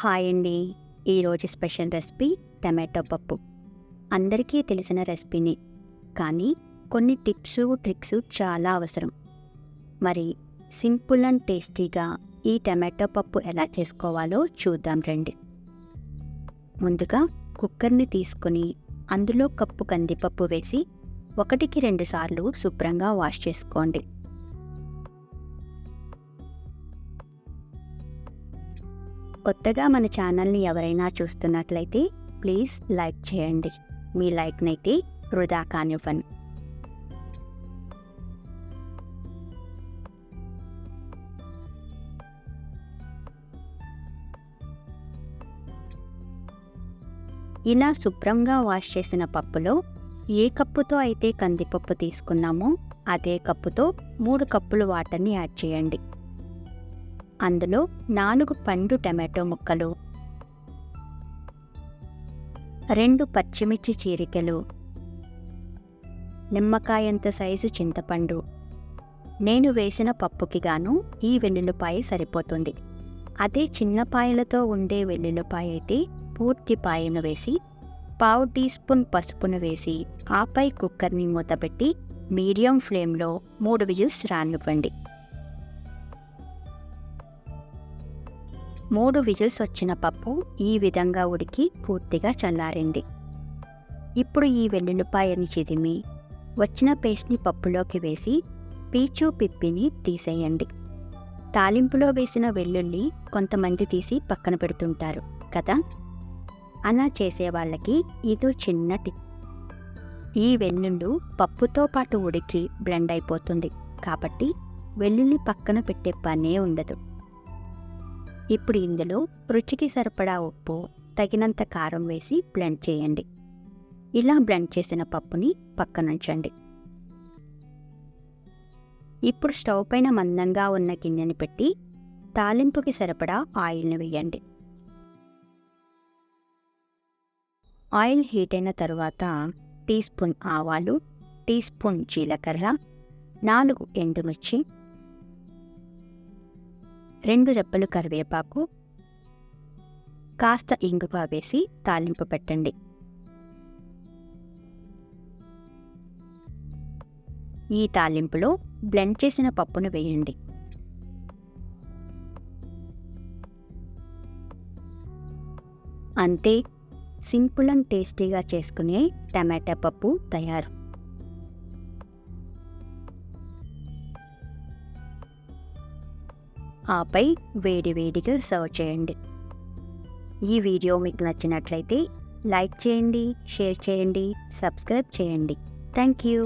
Hi అండి. ఈరోజు special recipe tomato పప్పు. అందరికీ తెలిసిన రెసిపీని, కానీ కొన్ని టిప్స్ ట్రిక్స్ చాలా అవసరం. మరి సింపుల్ అండ్ టేస్టీగా ఈ టమాటో పప్పు ఎలా చేసుకోవాలో చూద్దాం రండి. ముందుగా కుక్కర్ని తీసుకొని అందులో కప్పు కందిపప్పు వేసి 1-2 సార్లు శుభ్రంగా వాష్ చేసుకోండి. కొత్తగా మన ఛానల్ని ఎవరైనా చూస్తున్నట్లయితే ప్లీజ్ లైక్ చేయండి. మీ లైక్నైతే వృధా కానివ్వను. ఇలా శుభ్రంగా వాష్ చేసిన పప్పులో ఏ కప్పుతో అయితే కందిపప్పు తీసుకున్నామో అదే కప్పుతో 3 కప్పులు వాటర్ని యాడ్ చేయండి. అందులో 4 పండు టమాటో ముక్కలు, 2 పచ్చిమిర్చి చీరికలు, నిమ్మకాయంత సైజు చింతపండు. నేను వేసిన పప్పుకి గాను ఈ వెల్లుల్లిపాయ సరిపోతుంది. అదే చిన్న పాయలతో ఉండే వెల్లుల్లిపాయ అయితే పూర్తి పాయను వేసి 1/2 టీ స్పూన్ పసుపును వేసి ఆపై కుక్కర్ని మూతపెట్టి మీడియం ఫ్లేమ్లో 3 విజిల్స్ రానివ్వండి. 3 విజిల్స్ వచ్చిన పప్పు ఈ విధంగా ఉడికి పూర్తిగా చల్లారింది. ఇప్పుడు ఈ వెల్లుల్లిపాయని చిదిమి వచ్చిన పేస్ట్ని పప్పులోకి వేసి పీచు పిప్పిని తీసేయండి. తాలింపులో వేసిన వెల్లుల్లి కొంతమంది తీసి పక్కన పెడుతుంటారు కదా, అలా చేసేవాళ్ళకి ఇదో చిన్న టిప్. ఈ వెల్లుల్లి పప్పుతో పాటు ఉడికి బ్లెండ్ అయిపోతుంది కాబట్టి వెల్లుల్లి పక్కన పెట్టే పనే ఉండదు. ఇప్పుడు ఇందులో రుచికి సరిపడా ఉప్పు, తగినంత కారం వేసి బ్లెండ్ చేయండి. ఇలా బ్లెండ్ చేసిన పప్పుని పక్కనుంచండి. ఇప్పుడు స్టవ్ పైన మందంగా ఉన్న గిన్నెని పెట్టి తాలింపుకి సరిపడా ఆయిల్ని వేయండి. ఆయిల్ హీట్ అయిన తరువాత టీ స్పూన్ ఆవాలు, టీ స్పూన్ జీలకర్ర, 4 ఎండుమిర్చి, 2 రెబ్బలు కరివేపాకు, కాస్త ఇంగువ వేసి తాలింపు పెట్టండి. ఈ తాలింపులో బ్లెండ్ చేసిన పప్పును వేయండి. అంతే, సింపుల్ అండ్ టేస్టీగా చేసుకునే టమాటా పప్పు తయారు. ఆపై వేడివేడిగా సర్వ్ చేయండి. ఈ వీడియో మీకు నచ్చినట్లయితే లైక్ చేయండి, షేర్ చేయండి, సబ్స్క్రైబ్ చేయండి. Thank you.